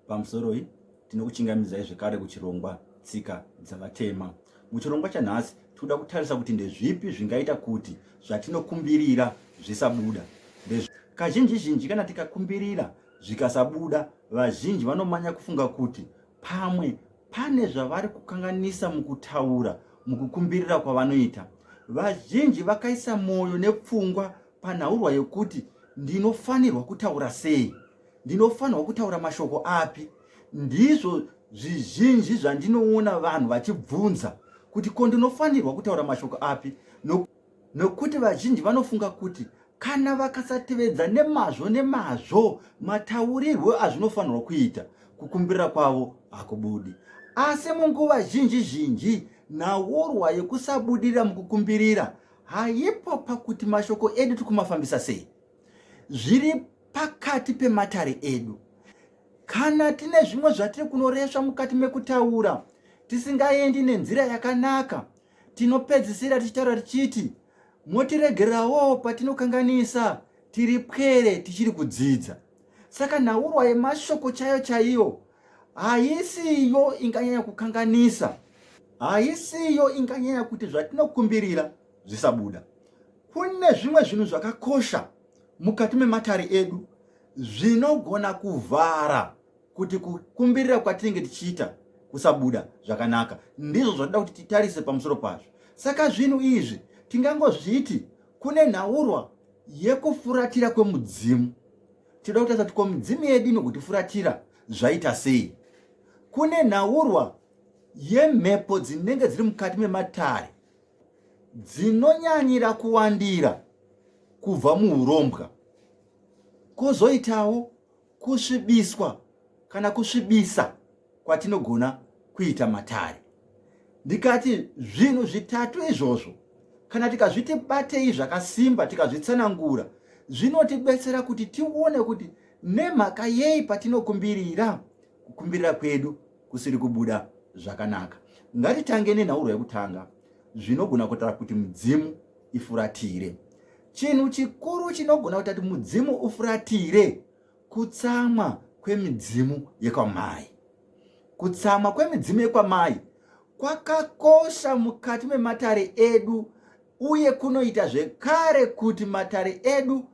Pamusoroi tinokuchingamidzai zvekare kuchirongwa tsika dzavatema. Muchirongwa chanhasi toda kutarisa kuti ndezvipi zvingaita kuti zvatinokumbirira zvisabuda. Kazhinji kana tikakumbirira zvikasabuda, vazhinji vanomanya kufunga kuti pamwe pane zvavari kukanganisa mukutaura, mukukumbirira kwavanoita. Vazhinji vakaisa moyo nepfungwa panhaurwa yekuti ndinofanirwa kutaura sei, ndinofanirwa kutaura mashoko api. Ndizvo zvizhinji zvandinoona vanhu vachibvunza kuti ko ndinofanirwa kutaura mashoko api, nokuti vazhinji vanofunga kuti kana vakasatevedza nemazvo mataurirwo azvinofanirwa kuita, kukumbirira kwavo hakubudi. Asi munguva zhinji nhaurwa yekusabudirira mukukumbirira haipo pakuti mashoko edu tikumafambisa sei. Zviri pakati pematare edu. Kana tine zvimwe zvatiri kunoreswa mukati mekutaura, tisingaendi nenzira yakanaka, tinopedzisira tichitaura tichiti motiregerawo patinokanganisa, tiri pwere tichiri kudzidza. Saka nhaurwa yemashoko chaiyo haisiyo inganyanya kukanganisa, haisiyo inganyanya kuti zvatinokumbirira zvisabuda. Kune zvimwe zvinhu zvakakosha mukati mematare edu zvinogona kuvhara kuti kukumbirira kwatinenge tichiita kusabuda zvakanaka. Ndizvo zvatoda kuti titarise pamusoro pazvo. Saka zvinhu izvi tingangozviti kune nhaurwa yekufuratira kwemudzimu. Tinoda kutarisa kuti mudzimu yedu inogotifuratira zvaita sei. Kune nhaurwa yemhepo dzinenge dziri mukati mematare dzinonyanyira kuwandira kubva muurombwa. Kozoitawo kusvibiswa kana kusvibisa kwatinogona kuita matare. Ndikati zvinhu zvitatu izvozvo kana tikazviti batei zvakasimba, tikazvitsanangura, zvinotibetsera kuti tione kuti nemhaka yei patinokumbirira, kukumbirira kwedu kusiri kubuda zvakanaka. Ngatitange nenhaurwa yekutanga, zvinogona kutaura kuti mudzimu ifuratire. Chinhu chikuru chinogona kuti mudzimu ufuratire, kutsamwa kwemidzimu yekwamai. Kutsamwa kwemidzimu yekwamai kwakakosha mukati mematare edu, uye kunoita zvekare kuti matare edu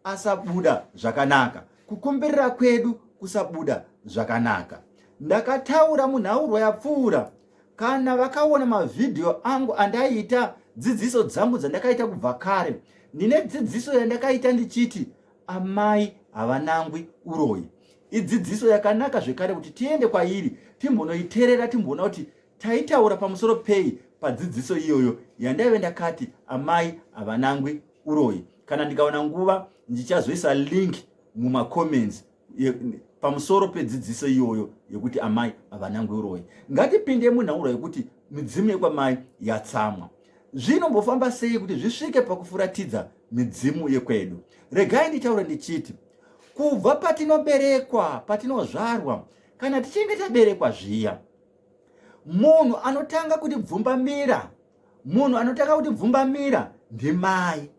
asabuda zvakanaka, kukumbirira kwedu kusabuda zvakanaka. Ndakataura munhaurwa yapfuura, kana vakaona mavhidhiyo angu andaiita, dzidziso dzangu dzandakaita kubva kare, ndine dzidziso yandakaita ndichiti amai havanangwi uroyi. Idzidziso yakanaka zvekare kuti tiende kwairi timbonoiteerera, timboona kuti taitaura pamusoro pei padzidziso iyoyo yandaive ndakati amai havanangwi uroyi. Kana ndikaona nguva ndichazoisa link mumacomments pamusoro pedzidziso iyoyo yekuti amai havanangwi uroyi. Ngatipinde munhaurwa yekuti midzimu yekwamai yatsamwa. Zvinombofamba sei kuti zvisvike pakufuratidza midzimu yekwedu? Regai nditaure ndichiti, kubva patinoberekwa, patinozvarwa, kana tichinge taberekwa zviya, munhu anotanga kuti bvumbamira ndimai.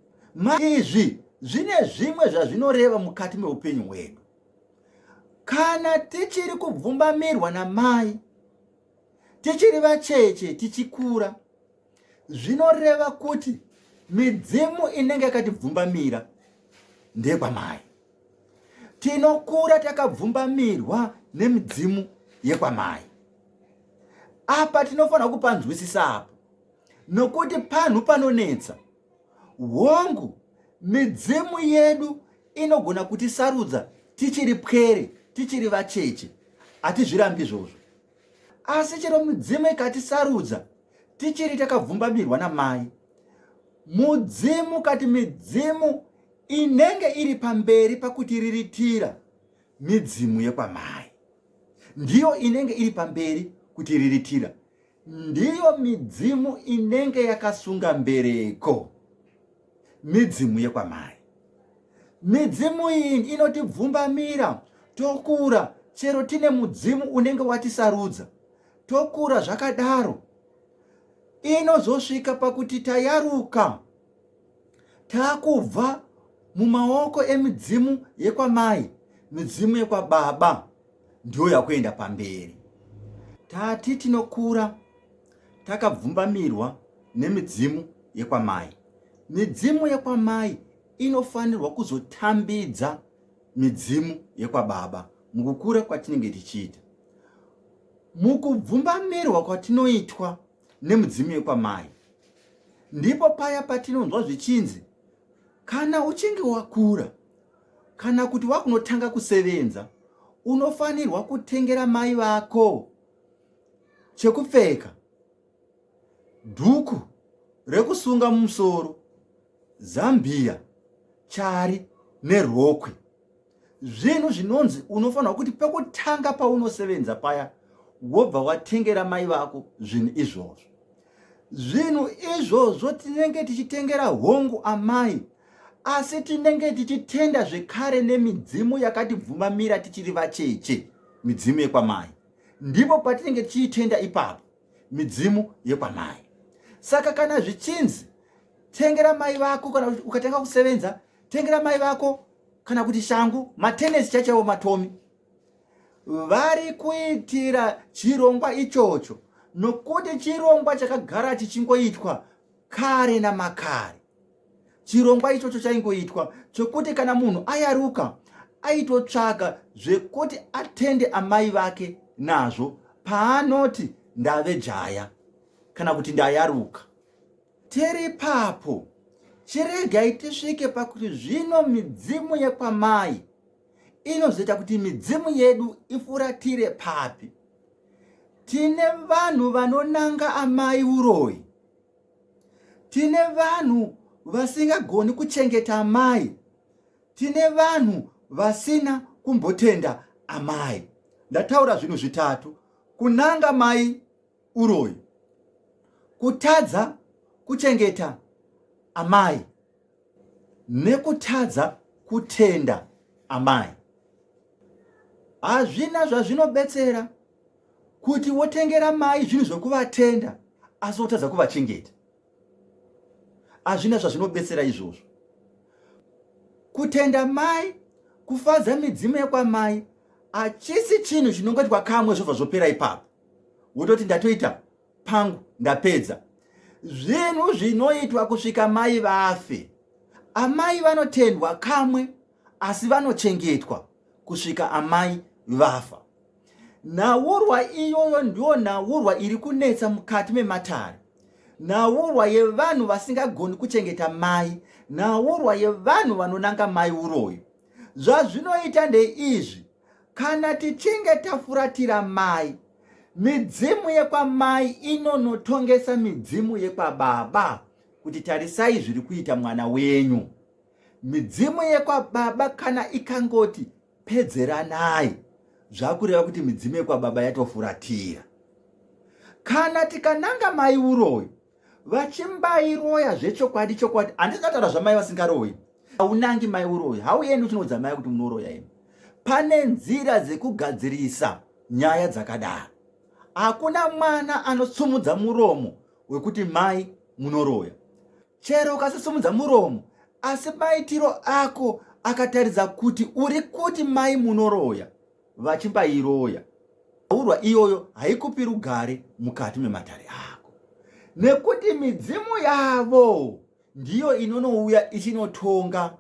Izvi zvine zvimwe zvazvinoreva mukati meupenyu hwedu. Kana tichiri kubvumbamirwa namai, tichiri vacheche, tichikura, zvinoreva kuti midzimu inenge yakatibvumbamira ndekwamai. Tinokura takabvumbamirwa nemidzimu yekwamai. Apa tinofanira kupanzwisisa apa, nokuti panhu panonetsa. Hongu, midzimu yedu inogona kutisarudza tichiri pwere, tichiri vacheche, hatizvirambi izvozvo. Asi chero midzimu ikatisarudza tichiri takabvumbamirwa namai, mudzimu kati midzimu inenge iri pamberi pakutiriritira, midzimu yekwamai ndiyo inenge iri pamberi kutiriritira, ndiyo midzimu inenge yakasunga mbereko, midzimu yekwamai. Midzimu iyi inotibvumbamira tokura, chero tine mudzimu unenge watisarudza, tokura zvakadaro, inozosvika pakuti tayaruka, takubva mumaoko emidzimu yekwamai, midzimu yekwababa, ndiyo yakuenda pamberi. Tati tinokura takabvumbamirwa nemidzimu yekwamai. Midzimu yekwamai inofanirwa kuzotambidza midzimu yekwababa mukukura kwatinenge tichiita. Mukubvumbamirwa kwatinoitwa nemidzimu yekwamai ndipo paya patinonzwa zvichinzi kana uchinge wakura, kana kuti wakunotanga kusevenza, unofanirwa kutengera mai vako chekupfeka, dhuku rekusunga mumusoro, zambia, chari nerokwe. Zvinhu zvinonzi unofanirwa kuti pekutanga paunosevenza paya wobva watengera mai vako zvinhu izvozvo. Zvinhu izvozvo tinenge tichitengera hongu amai, asi tinenge tichitenda zvekare nemidzimu yakatibvumamira tichiri vacheche, midzimu yekwamai. Ndipo patinenge tichitenda ipapo midzimu yekwamai. Saka kana zvichinzi tengera mai vako, kana ukatanga kusevenza tengera mai vako kana kuti shangu, matenesi chachawo matomi, vari kuitira chirongwa ichocho, nokuti chirongwa chakagara chichingoitwa kare namakare. Chirongwa ichocho chaingoitwa chokuti kana munhu ayaruka aitotsvaga zvekuti atende amai vake nazvo paanoti ndave jaya kana kuti ndayaruka. Tiri papo chiregai tisvike pakuti zvino midzimu yekwamai inozoita kuti midzimu yedu ifuratire papi. Tine vanhu vanonanga amai uroyi, tine vanhu vasingagoni kuchengeta amai, tine vanhu vasina kumbotenda amai. Ndataura zvinhu zvitatu: kunanga mai uroyi, kutadza kuchengeta amai, nekutadza kutenda amai. Hazvina zvazvinobetsera kuti wotengera mai zvinhu zvokuvatenda asi wotadza kuvachengeta. Hazvina zvazvinobetsera izvozvo. Kutenda mai, kufadza midzimu yekwamai, hachisi chinhu chinongoitwa kamwe zvobva zvopera ipapo wototi ndatoita pangu ndapedza. Zvinhu zvinoitwa kusvika mai vafe. Amai vanotendwa kamwe asi vanochengetwa kusvika amai vafa. Nhaurwa iyoyo ndiyo nhaurwa iri kunetsa mukati mematare. Nhaurwa yevanhu vasingagoni kuchengeta mai, nhaurwa yevanhu vanonanga mai uroyi. Zvazvinoita ndeizvi: kana tichinge tafuratira mai, midzimu yekwamai inonotongesa midzimu yekwababa kuti tarisai zviri kuita mwana wenyu. Midzimu yekwababa kana ikangoti pedzeranai, zvakureva kuti midzimu yekwababa yatofuratira. Kana tikananga mai uroyi, vachimbairoya zvechokwadi chokwadi, handisingataura zvamai vasingaroyi, haunangi mai uroyi, hauendi uchinodza mai kuti munoroya imi. Pane nzira dzekugadzirisa nyaya dzakadaro. Hakuna mwana anosumudza muromo wekuti mai munoroya. Chero ukasisumudza muromo, asi maitiro ako akataridza kuti uri kuti mai munoroya, vachimbairoya, urwa iyoyo haikupi rugare mukati mematare ako, nekuti midzimu yavo ndiyo inonouya ichinotonga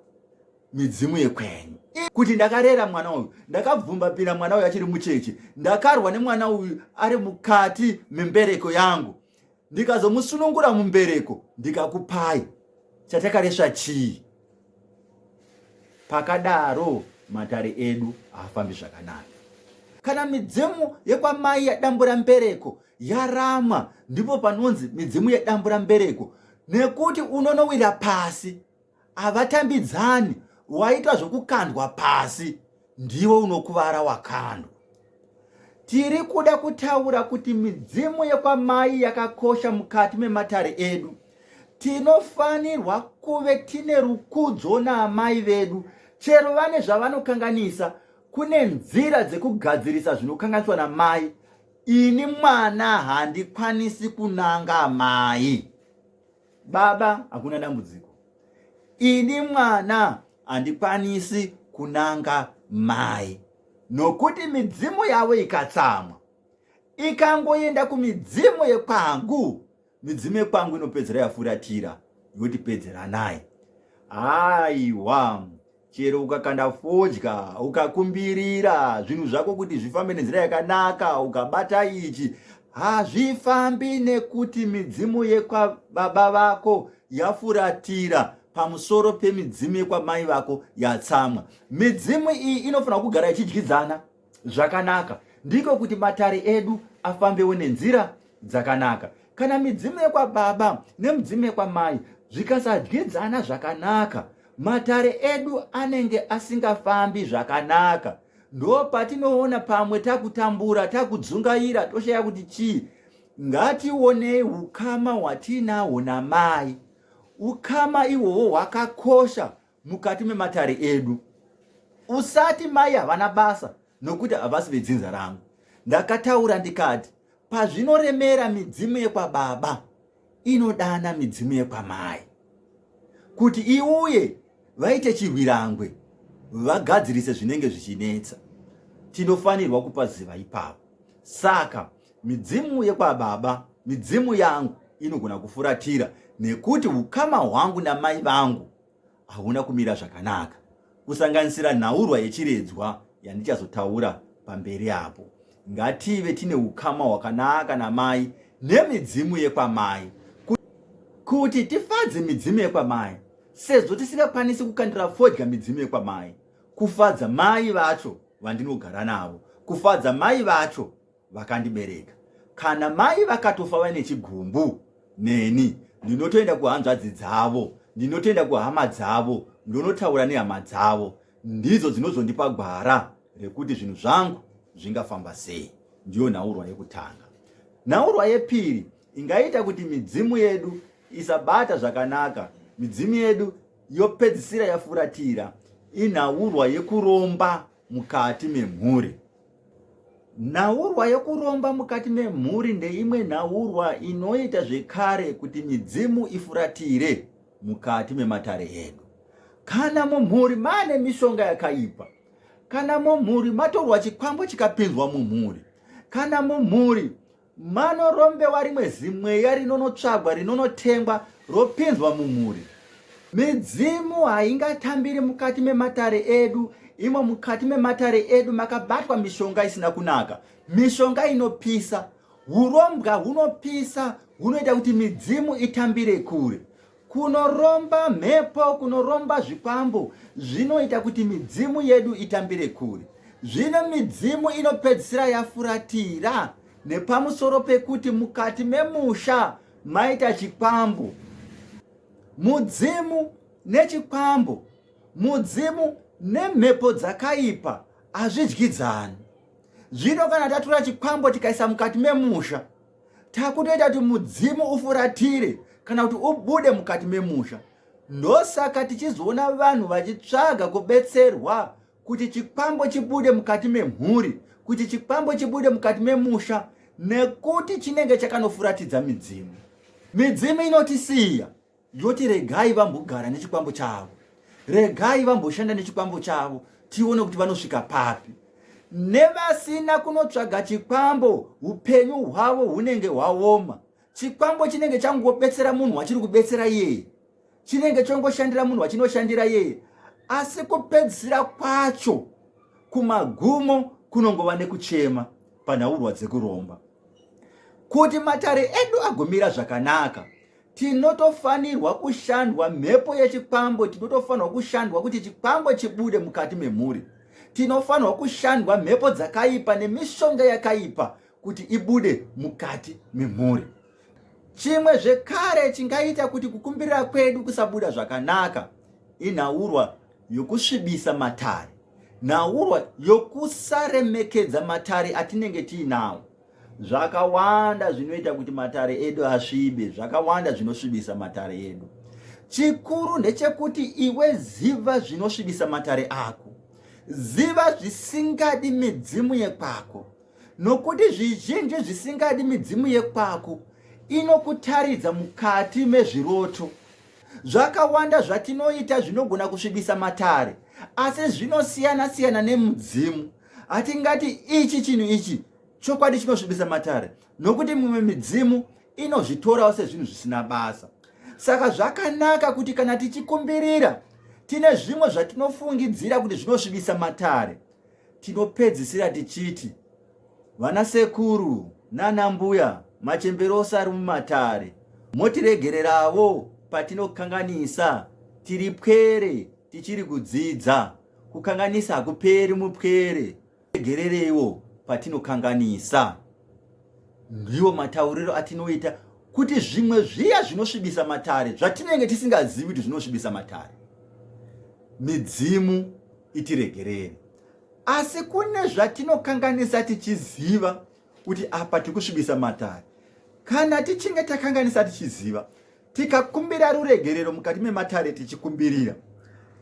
midzimu yekwenyu. Kuti ndakarera mwana uyu, ndakabvumbapira mwana uyu achiri mucheche, ndakarwa nemwana uyu ari mukati membereko yangu, ndikazomusunungura mumbereko ndikakupai, chatakaresva chii? Pakadaro matare edu haafambi zvakanaka. Kana midzimu yekwamai yadambura mbereko yarama, ndipo panonzi midzimu yadambura mbereko, nekuti unonowira pasi, havatambidzani. Waitwa zvokukandwa pasi, ndiwo unokuvara wakandwa. Tiri kuda kutaura kuti midzimu yekwamai yakakosha mukati mematare edu. Tinofanirwa kuve tine rukudzo naamai vedu, chero vane zvavanokanganisa. Kune nzira dzekugadzirisa zvinokanganiswa namai. Ini mwana handikwanisi kunanga amai. Baba hakuna dambudziko. Ini mwana handikwanisi kunanga mai. nokuti midzimu yavo ikatsamwa, ikangoenda kumidzimu yekwangu, midzimu yekwangu inopedzera yafuratira yotipedzera naye. Aiwa, chero ukakanda fodya, ukakumbirira zvinhu zvako kuti zvifambe nenzira yakanaka, ukabata ichi, hazvifambi nekuti midzimu yekwababa vako yafuratira pamusoro pemidzimu yekwamai vako yatsamwa. Midzimu iyi inofanira kugara ichidyidzana zvakanaka, ndiko kuti matare edu afambewo nenzira dzakanaka. Kana midzimu yekwababa nemidzimu yekwamai zvikasadyidzana zvakanaka, matare edu anenge asingafambi zvakanaka. Ndo patinoona pamwe takutambura, takudzungaira, toshaya kuti chii. Ngationei ukama hwatinahwo namai. Ukama ihwohwo hwakakosha mukati mematare edu. Usati mai havana basa nokuti havasi vedzinza rangu. Ndakataura ndikati pazvinoremera midzimu yekwababa inodana midzimu yekwamai kuti iuye vaite chirwirangwe, vagadzirise zvinenge zvichinetsa. Tinofanirwa kupa ziva ipapo. Saka midzimu yekwababa, midzimu yangu inogona kufuratira nekuti ukama hwangu namai vangu hauna kumira zvakanaka, kusanganisira nhaurwa yechiredzwa yandichazotaura pamberi apo. Ngative tine ukama hwakanaka namai nemidzimu yekwamai kuti tifadze midzimu yekwamai, sezvo tisingakwanisi kukandira fodya midzimu yekwamai, kufadza mai vacho vandinogara navo, kufadza mai vacho vakandibereka. Kana mai vakatofa vaine chigumbu, neni ndinotoenda kuhanzvadzi dzavo, ndinotoenda kuhama dzavo, ndonotaura nehama dzavo. Ndidzo dzinozondipa gwara rekuti zvinhu zvangu zvingafamba sei. Ndiyo nhaurwa yekutanga. Nhaurwa yepiri ingaita kuti midzimu yedu isabata zvakanaka, midzimu yedu yopedzisira yafuratira, inhaurwa yekuromba mukati memhuri. Nhaurwa yekuromba mukati memhuri ndeimwe nhaurwa inoita zvekare kuti midzimu ifuratire mukati mematare edu. Kana mumhuri mane mishonga yakaipa, kana mumhuri matorwa chikwambo chikapinzwa mumhuri, kana mumhuri manorombewa rimwe zimweya rinonotsvagwa, rinonotengwa, ropinzwa mumhuri, midzimu haingatambiri mukati mematare edu. Imo mukati mematare edu makabatwa mishonga isina kunaka, mishonga inopisa. Urombwa hunopisa hunoita kuti midzimu itambire kure. Kunoromba mhepo, kunoromba zvikwambo zvinoita kuti midzimu yedu itambire kure. Zvino midzimu inopedzisira yafuratira nepamusoro pekuti mukati memusha maita chikwambo. Mudzimu nechikwambo, mudzimu nemhepo dzakaipa hazvidyidzani. Zvino kana tatora chikwambo tikaisa mukati memusha, takutoita kuti mudzimu ufuratire kana kuti ubude mukati memusha. Ndosaka tichizoona vanhu vachitsvaga kubetserwa kuti chikwambo chibude mukati memhuri, kuti chikwambo chibude mukati memusha, nekuti chinenge chakanofuratidza midzimu. Midzimu inotisiya yoti regai vambogara nechikwambo chavo, regai vamboshanda nechikwambo chavo, tione kuti vanosvika papi. Nevasina kunotsvaga chikwambo, upenyu hwavo hunenge hwaoma. Chikwambo chinenge changobetsera munhu wachiri kubetsera yeye, chinenge chongoshandira munhu wachinoshandira yeye, asi kupedzisira kwacho kumagumo kunongova nekuchema panhaurwa dzekuromba. Kuti matare edu agomira zvakanaka, tinotofanirwa kushandwa mhepo yechikwambo, tinotofanirwa kushandwa kuti chikwambo chibude mukati memhuri, tinofanirwa kushandwa mhepo dzakaipa nemishonga yakaipa kuti ibude mukati memhuri. Chimwe zvekare chingaita kuti kukumbirira kwedu kusabuda zvakanaka inhaurwa yokusvibisa matare, nhaurwa yokusaremekedza matare atinenge tiinawo. Zvakawanda zvinoita kuti matare edu asvibe, zvakawanda zvinosvibisa matare edu. Chikuru ndechekuti iwe ziva zvinosvibisa matare ako, ziva zvisingadi midzimu yekwako, nokuti zvizhinji zvisingadi midzimu yekwako inokutaridza mukati mezviroto. Zvakawanda zvatinoita zvinogona kusvibisa matare, asi zvinosiyana siyana nemudzimu. hatingati ichi chinhu ichi chokwadi chinosvibisa matare, nokuti mumwe midzimu inozvitorawo sezvinhu zvisina basa. Saka zvakanaka kuti kana tichikumbirira tine zvimwe zvatinofungidzira kuti zvinosvibisa matare, tinopedzisira tichiti vana sekuru nana mbuya machemberosa ari mumatare, motiregererawo patinokanganisa tiri pwere tichiri kudzidza. Kukanganisa hakuperi mupwere, regerereiwo patinokanganisa. Ndiwo matauriro atinoita kuti zvimwe zviya zvinosvibisa matare zvatinenge tisingazivi kuti zvinosvibisa matare, midzimu itiregerere. Asi kune zvatinokanganisa tichiziva kuti apa tikusvibisa matare. Kana tichinge takanganisa tichiziva, tikakumbira ruregerero mukati mematare tichikumbirira,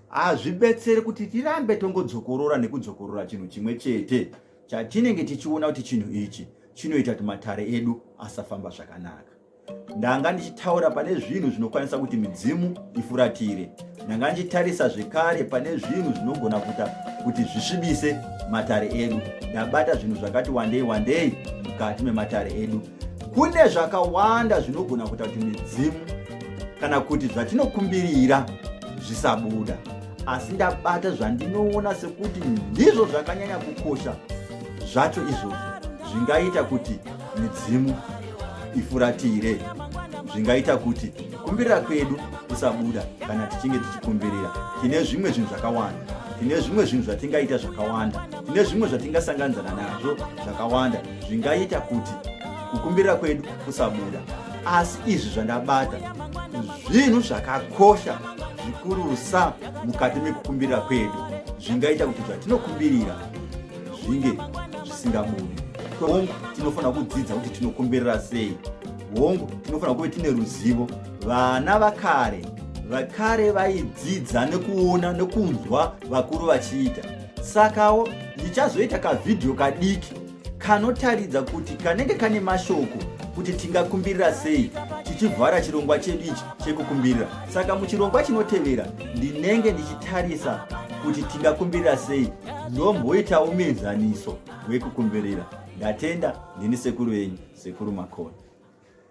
hazvibetsere kuti tirambe tongodzokorora nekudzokorora chinhu chimwe chete chatinenge tichiona kuti chinhu ichi chinoita kuti matare edu asafamba zvakanaka. Ndanga ndichitaura pane zvinhu zvinokwanisa kuti midzimu ifuratire. Ndanga ndichitarisa zvekare pane zvinhu zvinogona kuita kuti zvisvibise matare edu. Ndabata zvinhu zvakati wandei mukati mematare edu. Kune zvakawanda zvinogona kuita kuti midzimu kana kuti zvatinokumbirira zvisabuda. Asi ndabata zvandinoona sekuti ndizvo zvakanyanya kukosha zvacho izvozvo zvingaita kuti midzimu ifuratire, zvingaita kuti kukumbirira kwedu kusabuda. Kana tichinge tichikumbirira, tine zvimwe zvinhu zvakawanda, tine zvimwe zvinhu zvatingaita zvakawanda, tine zvimwe zvatingasanganidzana nazvo zvakawanda zvingaita kuti kukumbirira kwedu kusabuda. Asi izvi zvandabata zvinhu zvakakosha zvikurusa mukati mekukumbirira kwedu, zvingaita kuti zvatinokumbirira zvinge zvisingabudi. Hongu, tinofanira kudzidza kuti tinokumbirira sei. Hongu, tinofanira kuve tine ruzivo. Vana vakare vaidzidza nekuona nekunzwa vakuru vachiita. Sakawo ndichazoita kavhidhiyo kadiki kanotaridza kuti kanenge kane mashoko kuti tingakumbirira sei, tichivhara chirongwa chedu ichi chekukumbirira. Saka muchirongwa chinotevera ndinenge ndichitarisa kuti tingakumbirira sei, ndomboitawo muenzaniso wekukumbirira. Ndatenda, ndini sekuru wenyu, Sekuru Makona.